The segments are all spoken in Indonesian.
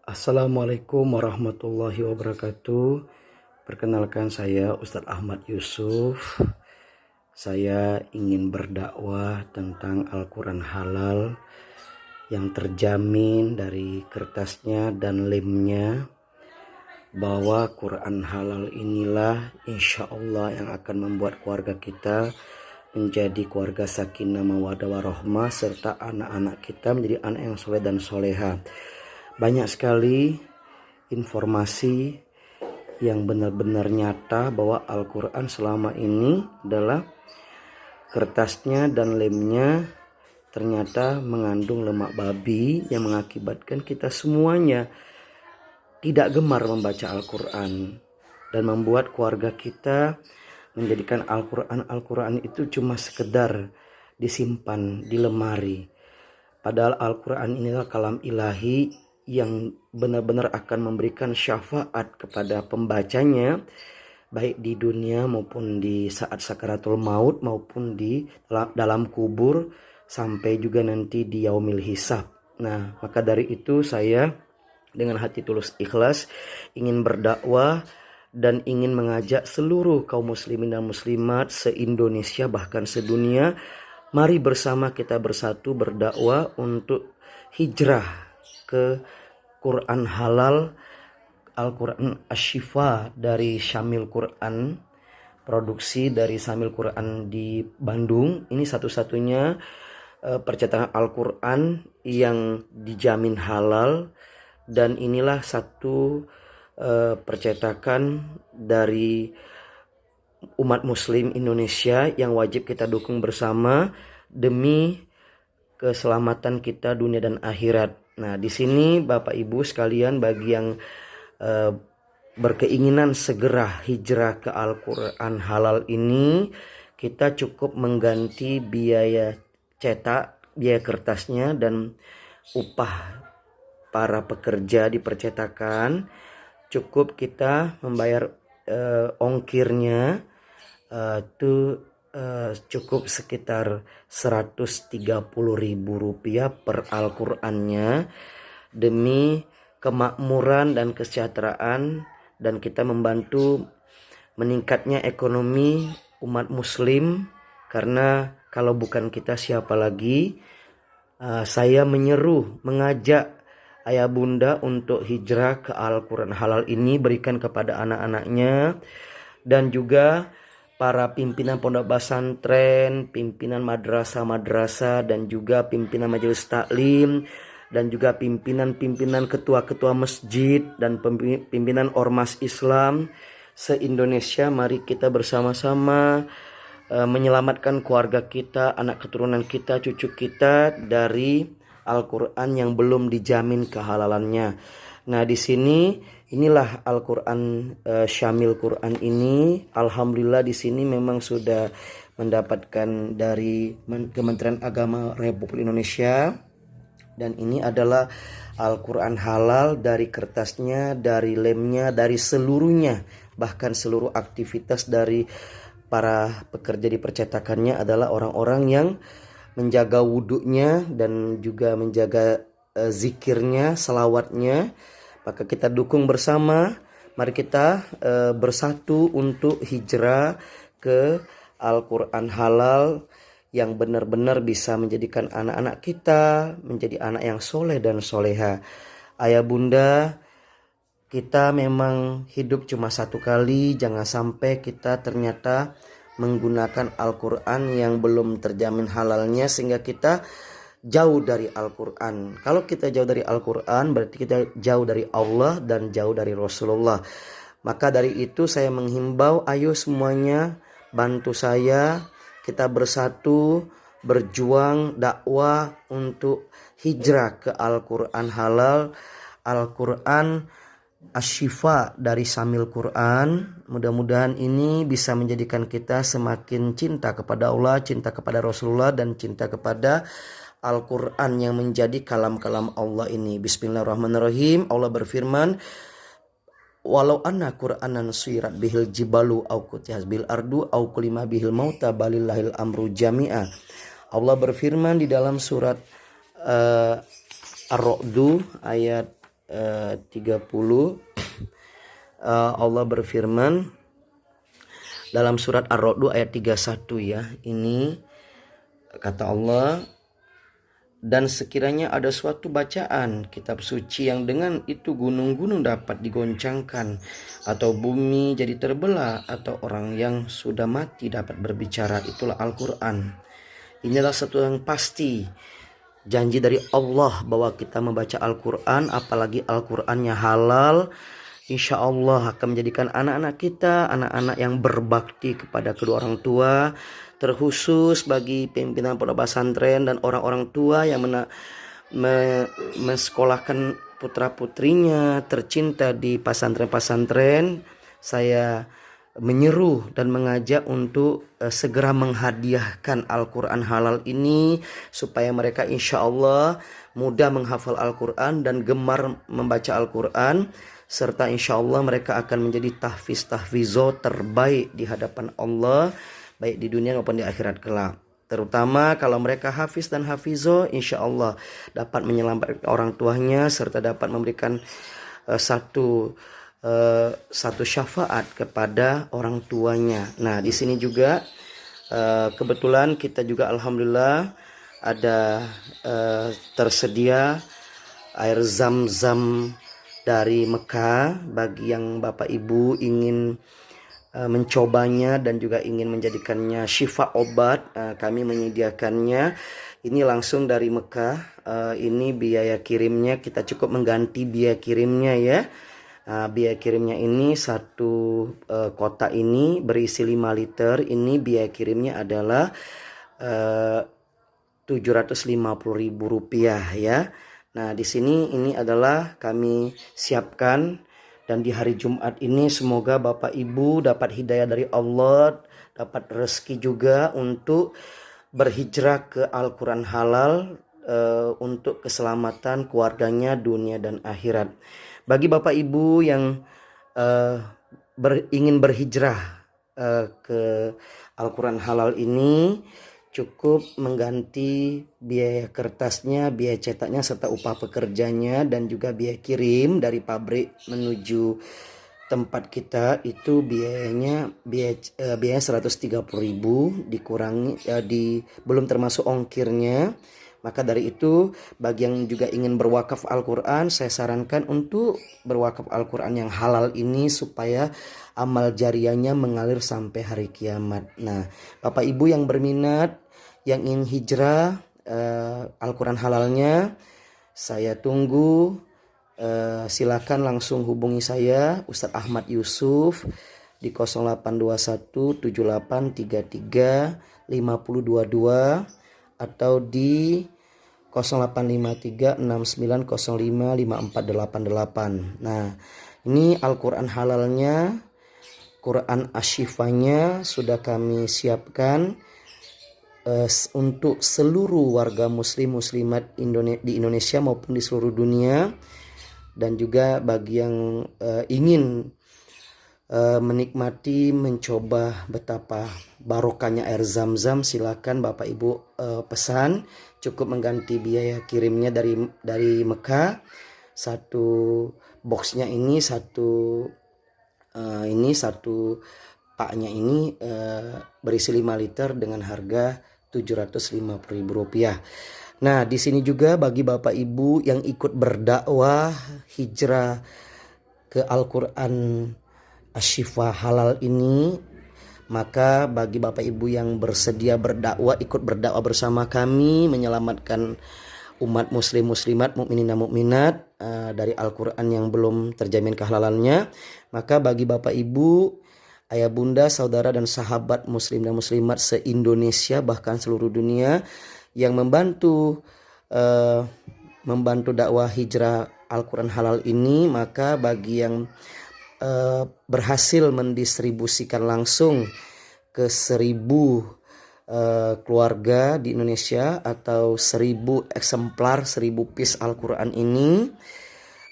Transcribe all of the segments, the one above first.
Assalamualaikum warahmatullahi wabarakatuh. Perkenalkan, saya Ustadz Ahmad Yusuf. Saya ingin berdakwah tentang Al-Quran halal yang terjamin dari kertasnya dan lemnya, bahwa Quran halal inilah insya Allah yang akan membuat keluarga kita menjadi keluarga sakinah mawaddah warahmah, serta anak-anak kita menjadi anak yang soleh dan soleha. Banyak sekali informasi yang benar-benar nyata bahwa Al-Quran selama ini adalah kertasnya dan lemnya ternyata mengandung lemak babi yang mengakibatkan kita semuanya tidak gemar membaca Al-Quran dan membuat keluarga kita menjadikan Al-Quran itu cuma sekedar disimpan di lemari. Padahal Al-Quran inilah kalam ilahi yang benar-benar akan memberikan syafaat kepada pembacanya, baik di dunia maupun di saat sakaratul maut, maupun di dalam kubur, sampai juga nanti di yaumil hisab. Nah, maka dari itu saya dengan hati tulus ikhlas ingin berdakwah dan ingin mengajak seluruh kaum muslimin dan muslimat se-Indonesia bahkan sedunia. Mari bersama kita bersatu berdakwah untuk hijrah ke Quran halal, Al-Quran Asy-Syifa dari Syamil Quran, produksi dari Syamil Quran di Bandung. Ini satu-satunya percetakan Al-Quran yang dijamin halal, dan inilah satu percetakan dari umat muslim Indonesia yang wajib kita dukung bersama demi keselamatan kita dunia dan akhirat. Nah, di sini Bapak Ibu sekalian, bagi yang berkeinginan segera hijrah ke Al-Quran halal ini, kita cukup mengganti biaya cetak, biaya kertasnya, dan upah para pekerja di percetakan. Cukup kita membayar ongkirnya itu cukup sekitar Rp130.000 per Al-Qurannya, demi kemakmuran dan kesejahteraan, dan kita membantu meningkatnya ekonomi umat muslim. Karena kalau bukan kita siapa lagi. Saya mengajak ayah bunda untuk hijrah ke Al-Quran halal ini, berikan kepada anak-anaknya, dan juga para pimpinan pondok pesantren, pimpinan madrasah-madrasah, dan juga pimpinan majelis taklim, dan juga pimpinan-pimpinan ketua-ketua masjid dan pimpinan ormas Islam se-Indonesia. Mari kita bersama-sama menyelamatkan keluarga kita, anak keturunan kita, cucu kita dari Al-Quran yang belum dijamin kehalalannya. Nah, di sini inilah Al-Quran Syamil Quran ini. Alhamdulillah di sini memang sudah mendapatkan dari Kementerian Agama Republik Indonesia, dan ini adalah Al-Quran halal dari kertasnya, dari lemnya, dari seluruhnya, bahkan seluruh aktivitas dari para pekerja di percetakannya adalah orang-orang yang menjaga wudhunya dan juga menjaga zikirnya, salawatnya. Maka kita dukung bersama. Mari kita bersatu untuk hijrah ke Al-Quran halal yang benar-benar bisa menjadikan anak-anak kita menjadi anak yang soleh dan soleha. Ayah bunda, kita memang hidup cuma satu kali. Jangan sampai kita ternyata menggunakan Al-Quran yang belum terjamin halalnya, sehingga kita jauh dari Al-Quran. Kalau kita jauh dari Al-Quran, berarti kita jauh dari Allah dan jauh dari Rasulullah. Maka dari itu saya menghimbau, ayo semuanya bantu saya. Kita bersatu berjuang dakwah untuk hijrah ke Al-Quran halal, Al-Quran Asy-Syifa dari Syamil Quran. Mudah-mudahan ini bisa menjadikan kita semakin cinta kepada Allah, cinta kepada Rasulullah, dan cinta kepada Al-Quran yang menjadi kalam-kalam Allah ini. Bismillahirrahmanirrahim. Allah berfirman, walau anna Qur'anan suyirat bihil jibalu au qutihas bil ardu au kulima bihil mauta balillahil amru jami'a. Allah berfirman di dalam surat Ar-Ra'du ayat 30 Allah berfirman dalam surat Ar-Ra'd ayat 31 ya. Ini kata Allah, dan sekiranya ada suatu bacaan kitab suci yang dengan itu gunung-gunung dapat digoncangkan, atau bumi jadi terbelah, atau orang yang sudah mati dapat berbicara, itulah Al-Quran. Inilah satu yang pasti, janji dari Allah bahwa kita membaca Al-Quran, apalagi Al-Qurannya halal, insya Allah akan menjadikan anak-anak kita anak-anak yang berbakti kepada kedua orang tua, terkhusus bagi pimpinan pondok pesantren dan orang-orang tua yang mensekolahkan putra-putrinya tercinta di pesantren-pesantren. Saya menyeru dan mengajak untuk segera menghadiahkan Al-Quran halal ini, supaya mereka insya Allah mudah menghafal Al-Quran dan gemar membaca Al-Quran, serta insya Allah mereka akan menjadi tahfizo terbaik di hadapan Allah, baik di dunia maupun di akhirat kelak. Terutama kalau mereka hafiz dan hafizo, insya Allah dapat menyelamatkan orang tuanya, serta dapat memberikan satu syafaat kepada orang tuanya. Nah, di sini juga kebetulan kita juga alhamdulillah ada tersedia air zam-zam dari Mekah bagi yang Bapak Ibu ingin mencobanya dan juga ingin menjadikannya syifa obat. Kami menyediakannya ini langsung dari Mekah. Ini biaya kirimnya, kita cukup mengganti biaya kirimnya ya. Biaya kirimnya ini satu kotak ini berisi 5 liter. Ini biaya kirimnya adalah Rp750.000 ya. Nah, di sini ini adalah kami siapkan, dan di hari Jumat ini semoga Bapak Ibu dapat hidayah dari Allah, dapat rezeki juga untuk berhijrah ke Al-Quran halal untuk keselamatan keluarganya dunia dan akhirat. Bagi Bapak Ibu yang ingin berhijrah ke Al-Quran halal ini, cukup mengganti biaya kertasnya, biaya cetaknya, serta upah pekerjanya, dan juga biaya kirim dari pabrik menuju tempat kita. Itu biaya 130.000 dikurangi belum termasuk ongkirnya. Maka dari itu, bagi yang juga ingin berwakaf Al-Quran, saya sarankan untuk berwakaf Al-Quran yang halal ini, supaya amal jariahnya mengalir sampai hari kiamat. Nah, Bapak Ibu yang berminat, yang ingin hijrah Al-Quran halalnya, saya tunggu. Silakan langsung hubungi saya, Ustadz Ahmad Yusuf, di 0821 7833 5022, atau di 0853 6905 5488. Nah, ini Al-Quran halalnya, Quran Asyifanya sudah kami siapkan untuk seluruh warga muslim muslimat di Indonesia maupun di seluruh dunia. Dan juga bagi yang ingin menikmati, mencoba betapa barokahnya air zam-zam, silakan Bapak Ibu pesan. Cukup mengganti biaya kirimnya dari Mekah. Satu boxnya ini satu paknya ini berisi 5 liter dengan harga Rp750.000. Nah, di sini juga bagi Bapak Ibu yang ikut berdakwah hijrah ke Al-Quran Asyifa halal ini, maka bagi Bapak Ibu yang bersedia berdakwah, ikut berdakwah bersama kami menyelamatkan umat muslim muslimat, mukminin dan mukminat dari Al-Quran yang belum terjamin kehalalannya, maka bagi Bapak Ibu, ayah bunda, saudara dan sahabat muslim dan muslimat se-Indonesia bahkan seluruh dunia yang membantu dakwah hijrah Al-Quran halal ini, maka bagi yang berhasil mendistribusikan langsung ke 1.000 keluarga di Indonesia, atau 1.000 eksemplar, 1.000 piece Al-Quran ini,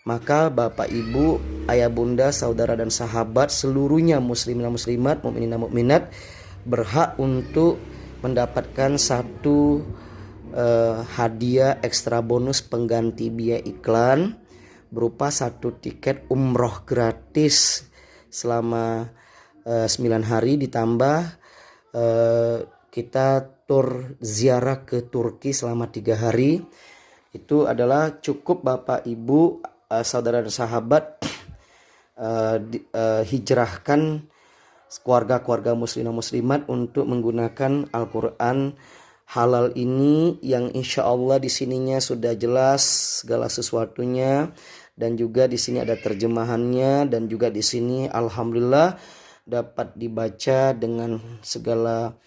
maka Bapak Ibu, ayah bunda, saudara dan sahabat seluruhnya muslim dan muslimat, mukminin dan mukminat berhak untuk mendapatkan satu hadiah ekstra bonus pengganti biaya iklan berupa 1 tiket umroh gratis selama 9 hari, ditambah kita tur ziarah ke Turki selama 3 hari. Itu adalah cukup Bapak Ibu, saudara dan sahabat, hijrahkan keluarga-keluarga muslim dan muslimat untuk menggunakan Al-Quran halal ini, yang insya Allah di sininya sudah jelas segala sesuatunya, dan juga di sini ada terjemahannya, dan juga di sini alhamdulillah dapat dibaca dengan segala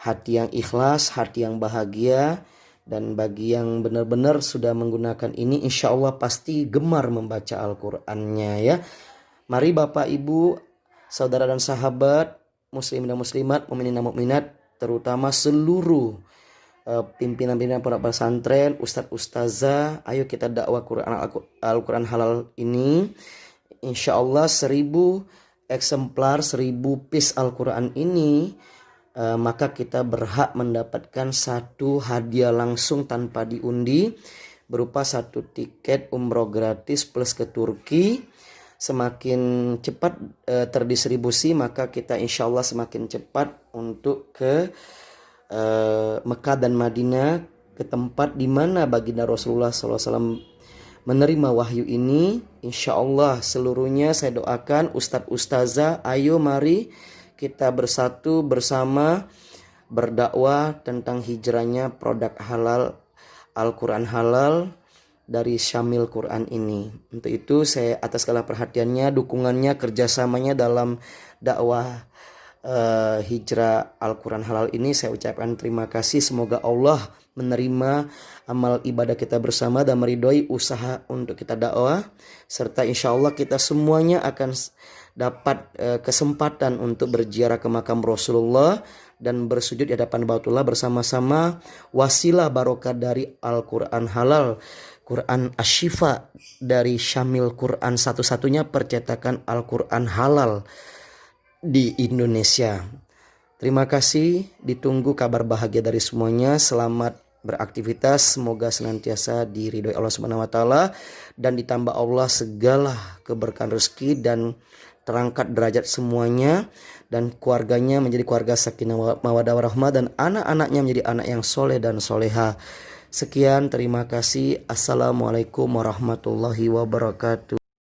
hati yang ikhlas, hati yang bahagia. Dan bagi yang benar-benar sudah menggunakan ini, insya Allah pasti gemar membaca Al-Qurannya ya. Mari Bapak Ibu, saudara dan sahabat, muslim dan muslimat, mukminin dan mukminat, terutama seluruh pimpinan-pimpinan pondok pesantren, ustadz ustazah, ayo kita dakwah Al-Quran halal ini. Insya Allah 1000 eksemplar, 1000 piece Al-Quran ini, maka kita berhak mendapatkan 1 hadiah langsung tanpa diundi, berupa 1 tiket umroh gratis plus ke Turki. Semakin cepat terdistribusi, maka kita insya Allah semakin cepat untuk ke Mekah dan Madinah, ke tempat di mana baginda Rasulullah SAW menerima wahyu ini. Insya Allah seluruhnya saya doakan, ustadz ustazah, ayo mari kita bersatu bersama berdakwah tentang hijrahnya produk halal, Al-Quran halal dari Syamil Quran ini. Untuk itu saya atas segala perhatiannya, dukungannya, kerjasamanya dalam dakwah hijrah Al-Quran halal ini, saya ucapkan terima kasih. Semoga Allah menerima amal ibadah kita bersama dan meridhoi usaha untuk kita dakwah, serta insya Allah kita semuanya akan dapat kesempatan untuk berziarah ke makam Rasulullah dan bersujud di hadapan Baitullah bersama-sama, wasilah barokah dari Al-Quran halal, Quran Asy-Syifa dari Syamil Quran, satu-satunya percetakan Al-Quran halal di Indonesia. Terima kasih, ditunggu kabar bahagia dari semuanya. Selamat beraktivitas, semoga senantiasa diridhoi Allah Subhanahu wa taala dan ditambah Allah segala keberkahan rezeki dan terangkat derajat semuanya, dan keluarganya menjadi keluarga sakinah mawaddah warahmah, dan anak-anaknya menjadi anak yang soleh dan soleha. Sekian, terima kasih. Assalamualaikum warahmatullahi wabarakatuh.